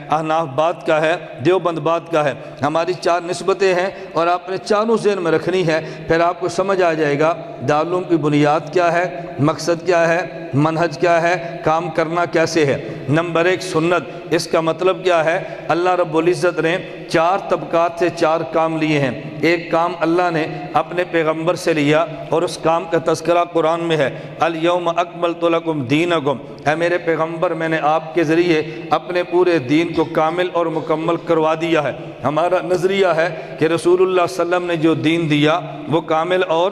احناف بات کا ہے، دیوبند بات کا ہے۔ ہماری 4 نسبتیں ہیں اور آپ نے چاروں ذہن میں رکھنی ہے، پھر آپ کو سمجھ آ جائے گا دارالعلوم کی بنیاد کیا ہے، مقصد کیا ہے، منہج کیا ہے، کام کرنا کیسے ہے۔ نمبر 1 سنت، اس کا مطلب کیا ہے؟ اللہ رب العزت نے 4 طبقات سے 4 کام لیے ہیں۔ ایک کام اللہ نے اپنے پیغمبر سے لیا اور اس کام کا تذکرہ قرآن میں ہے، الیوم اکملت لکم دینکم، اے میرے پیغمبر میں نے آپ کے ذریعے اپنے پورے دین کو کامل اور مکمل کروا دیا ہے۔ ہمارا نظریہ ہے کہ رسول اللہ صلی اللہ علیہ وسلم نے جو دین دیا وہ کامل اور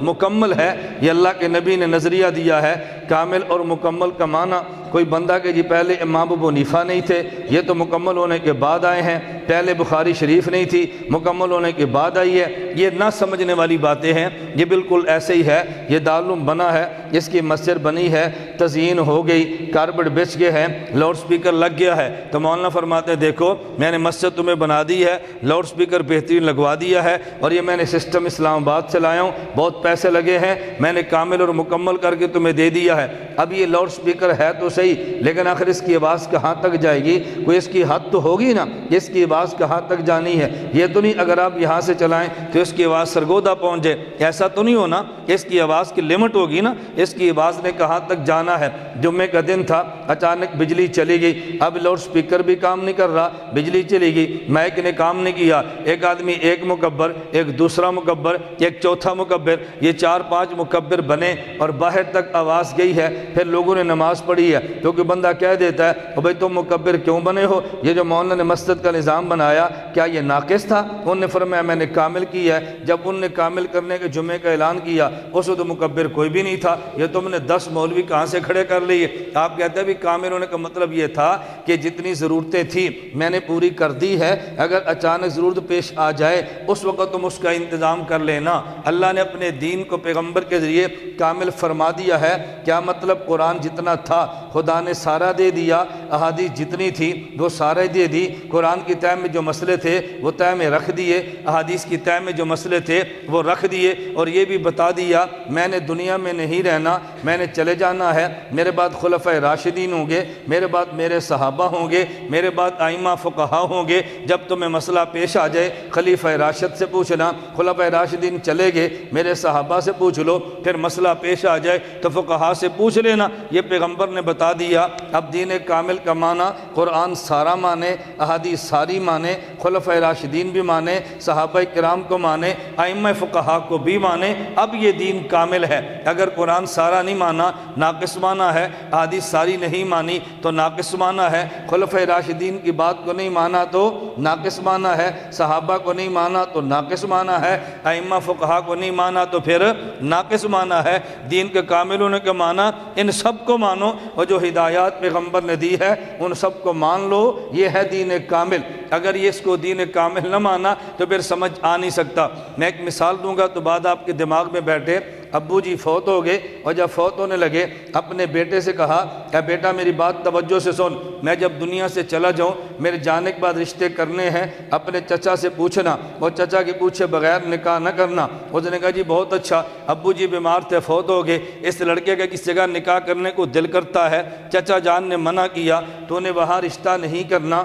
مکمل ہے۔ یہ اللہ کے نبی نے نظریہ دیا ہے۔ کامل اور مکمل کا معنی کوئی بندہ کہ جی پہلے امام ابو حنیفہ نہیں تھے، یہ تو مکمل ہونے کے بعد آئے ہیں، پہلے بخاری شریف نہیں تھی، مکمل ہونے کے بعد آئی ہے، یہ نہ سمجھنے والی باتیں ہیں۔ یہ بالکل ایسے ہی ہے، یہ دارالعلوم بنا ہے، اس کی مسجد بنی ہے، تزئین ہو گئی، کارپٹ بچھ گئے ہیں، لاؤڈ سپیکر لگ گیا ہے، تو مولانا فرماتے ہیں دیکھو میں نے مسجد تمہیں بنا دی ہے، لاؤڈ سپیکر بہترین لگوا دیا ہے، اور یہ میں نے سسٹم اسلام آباد سے لایا ہوں، بہت پیسے لگے ہیں، میں نے کامل اور مکمل کر کے تمہیں دے دیا ہے۔ اب یہ لاؤڈ سپیکر ہے تو صحیح، لیکن آخر اس کی آواز کہاں تک جائے گی؟ کوئی اس کی حد تو ہوگی نا، اس کی آواز کہاں تک جانی ہے؟ یہ تو نہیں اگر آپ یہاں سے چلائیں تو اس کی آواز سرگودا پہنچ جائے، ایسا تو نہیں ہونا، اس کی آواز کی لمٹ ہوگی نا، اس کی آواز نے کہاں تک جانا ہے۔ جمعے کا دن تھا، اچانک بجلی چلی گئی، اب لاؤڈ سپیکر بھی کام نہیں کر رہا، بجلی چلی گئی، مائک نے کام نہیں کیا، ایک آدمی ایک مکبر، ایک دوسرا مکبر، ایک چوتھا مکبر، یہ 4-5 مکبر بنے اور باہر تک آواز گئی ہے۔ پھر لوگوں نے نماز پڑھی ہے، کیونکہ بندہ کہہ دیتا ہے او بھائی تم مکبر کیوں بنے ہو؟ یہ جو مولانا نے مسجد کا نظام بنایا کیا یہ ناقص تھا؟ انہوں نے فرمایا میں نے کامل کیا ہے۔ جب انہوں نے کامل کرنے کے جمعے کا اعلان کیا اس وقت مکبر کوئی بھی نہیں تھا، یہ تم نے 10 مولوی کہاں سے کھڑے کر لیے؟ آپ کہتے ہیں بھی کامل ہونے کا مطلب یہ تھا کہ جتنی ضرورتیں تھیں میں نے پوری کر دی ہے، اگر اچانک ضرورت پیش آ جائے اس وقت تم اس کا انتظام کر لینا۔ اللہ نے اپنے دین کو پیغمبر کے ذریعے کامل فرما دیا ہے۔ کیا مطلب؟ قرآن جتنا تھا خدا نے سارا دے دیا، احادیث جتنی تھی وہ سارے دے دی، قرآن کی طے میں جو مسئلے تھے وہ طے میں رکھ دیے، احادیث کی طے میں جو مسئلے تھے وہ رکھ دیے، اور یہ بھی بتا دیا میں نے دنیا میں نہیں رہنا، میں نے چلے جانا ہے، میرے بعد خلفائے راشدین ہوں گے، میرے بعد میرے صحابہ ہوں گے، میرے بعد ائمہ فقہا ہوں گے۔ جب تمہیں مسئلہ پیش آ جائے خلیفہ راشد سے پوچھنا، خلفائے راشدین چلے گئے میرے صحابہ سے پوچھ لو، پھر مسئلہ پیش آ جائے تو فقہا سے پوچھ لینا، یہ پیغمبر نے بتا دیا۔ اب دین کامل کا معنی قرآن سارا مانے، احادیث ساری مانے، خلفائے راشدین بھی مانے، صحابہ کرام کو مانے، ائمہ فقہا کو بھی مانے، اب یہ دین کامل ہے۔ اگر قرآن سارا نہیں مانا ناقص مانا ہے، احادیث ساری نہیں مانی تو ناقص مانا ہے، خلفائے راشدین کی بات کو نہیں مانا تو ناقص مانا ہے، صحابہ کو نہیں مانا تو ناقص مانا ہے، ائمہ فقہا کو نہیں مانا تو پھر ناقص مانا ہے۔ دین کے کامل ہونے کا معنی ان سب کو مانو، اور جو ہدایات پیغمبر نے دی ہے ان سب کو مان لو، یہ ہے دین کامل۔ اگر یہ اس کو دین کامل نہ مانا تو پھر سمجھ آ نہیں سکتا۔ میں ایک مثال دوں گا تو بعد آپ کے دماغ میں بیٹھے۔ ابو جی فوت ہو گئے اور جب فوت ہونے لگے اپنے بیٹے سے کہا کہ بیٹا میری بات توجہ سے سن، میں جب دنیا سے چلا جاؤں میرے جانے کے بعد رشتے کرنے ہیں، اپنے چچا سے پوچھنا اور چچا کے پوچھے بغیر نکاح نہ کرنا۔ اس نے کہا جی بہت اچھا، ابو جی بیمار تھے فوت ہو گئے، اس لڑکے کا کس جگہ نکاح کرنے کو دل کرتا ہے، چچا جان نے منع کیا تو نے وہاں رشتہ نہیں کرنا۔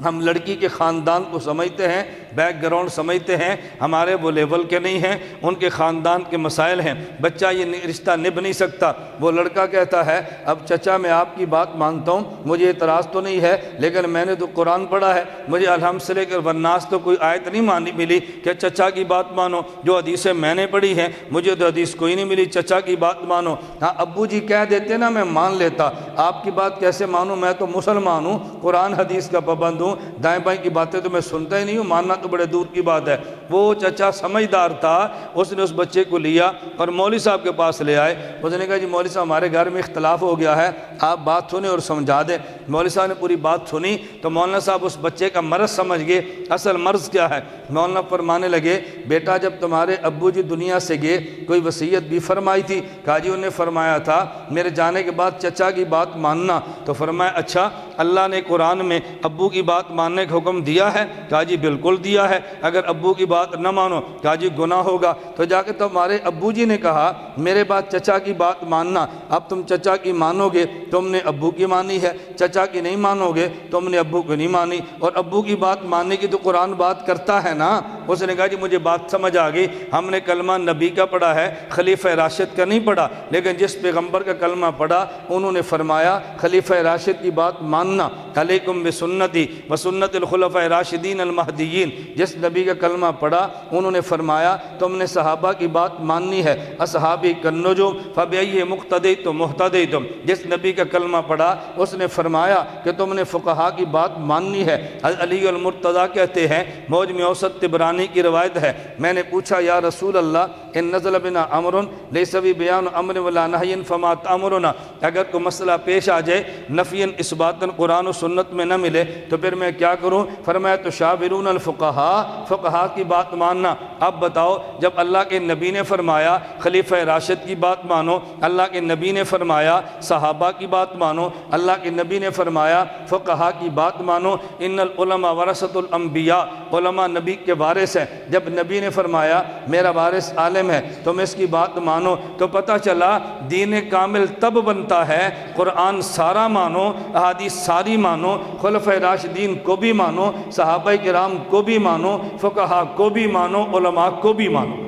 ہم لڑکی کے خاندان کو سمجھتے ہیں، بیک گراؤنڈ سمجھتے ہیں، ہمارے وہ لیول کے نہیں ہیں، ان کے خاندان کے مسائل ہیں، بچہ یہ رشتہ نبھ نہیں سکتا۔ وہ لڑکا کہتا ہے اب چچا میں آپ کی بات مانتا ہوں، مجھے اعتراض تو نہیں ہے، لیکن میں نے تو قرآن پڑھا ہے، مجھے الحمد سے لے کر والناس تو کوئی آیت نہیں ملی کہ چچا کی بات مانو، جو حدیثیں میں نے پڑھی ہیں مجھے تو حدیث کوئی نہیں ملی چچا کی بات مانو۔ ہاں ابو جی کہہ دیتے نا میں مان لیتا، آپ کی بات کیسے مانوں، میں تو مسلمان ہوں، قرآن حدیث کا پابند ہوں، دائیں بائیں کی باتیں تو میں سنتا ہی نہیں ہوں، ماننا تو بڑے دور کی بات ہے۔ وہ چچا سمجھدار تھا، اس نے اس بچے کو لیا اور مولوی صاحب کے پاس لے آئے۔ اس نے کہا جی مولوی صاحب ہمارے گھر میں اختلاف ہو گیا ہے، آپ بات سنیں اور سمجھا دیں۔ مولوی صاحب نے پوری بات سنی تو مولانا صاحب اس بچے کا مرض سمجھ گئے، اصل مرض کیا ہے۔ مولانا فرمانے لگے بیٹا جب تمہارے ابو جی دنیا سے گئے کوئی وصیت بھی فرمائی تھی؟ کہا جی انہوں نے فرمایا تھا میرے جانے کے بعد چچا کی بات ماننا۔ تو فرمایا اچھا اللہ نے قرآن میں ابو کی بات ماننے کا حکم دیا ہے؟ کہا جی بالکل دیا دیا ہے اگر ابو کی بات نہ مانو، کہا جی گناہ ہوگا۔ تو جا کے تمہارے ابو جی نے کہا میرے بعد چچا کی بات ماننا، اب تم چچا کی مانو گے تم نے ابو کی مانی ہے، چچا کی نہیں مانو گے تم نے ابو کی نہیں مانی، اور ابو کی بات ماننے کی تو قرآن بات کرتا ہے نا۔ اس نے کہا جی مجھے بات سمجھ آ گئی، ہم نے کلمہ نبی کا پڑھا ہے، خلیفہ راشد کا نہیں پڑھا، لیکن جس پیغمبر کا کلمہ پڑھا انہوں نے فرمایا خلیفہ راشد کی بات ماننا، علیکم بسنتی وسنت الخلفاء راشدین المہدیین۔ جس نبی کا کلمہ پڑھا انہوں نے فرمایا تم نے صحابہ کی بات ماننی ہے، اصحابی کالنجوم فبأی مقتدیتم مہتدیتم۔ جس نبی کا کلمہ پڑھا اس نے فرمایا کہ تم نے فقہا کی بات ماننی ہے۔ علی المرتضیٰ کہتے ہیں، موجم اوسط طبرانی کی روایت ہے، میں نے پوچھا یا رسول اللہ ان نزل بنا امر لیس فی بیان امر ولا نہی فما تأمرنا، اگر کوئی مسئلہ پیش آ جائے نفیاً اثباتاً قرآن و سنت میں نہ ملے تو پھر میں کیا کروں؟ فرمایا تشاورون الفقہاء، فقہا کی بات ماننا۔ اب بتاؤ جب اللہ کے نبی نے فرمایا خلیفہ راشد کی بات مانو، اللہ کے نبی نے فرمایا صحابہ کی بات مانو، اللہ کے نبی نے فرمایا فقہا کی بات مانو، ان العلماء ورثۃ الانبیاء، علماء نبی کے وارث ہیں، جب نبی نے فرمایا میرا وارث عالم ہے تم اس کی بات مانو، تو پتہ چلا دین کامل تب بنتا ہے قرآن سارا مانو، احادیث ساری مانو، خلفۂ راشدین کو بھی مانو، صحابہ کرام کو بھی مانو، فقہا کو بھی مانو، علماء کو بھی مانو،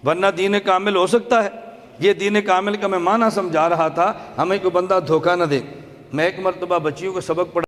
ورنہ دین کامل ہو سکتا ہے؟ یہ دین کامل کا میں معنی سمجھا رہا تھا، ہمیں کوئی بندہ دھوکہ نہ دے۔ میں ایک مرتبہ بچیوں کو سبق پڑھا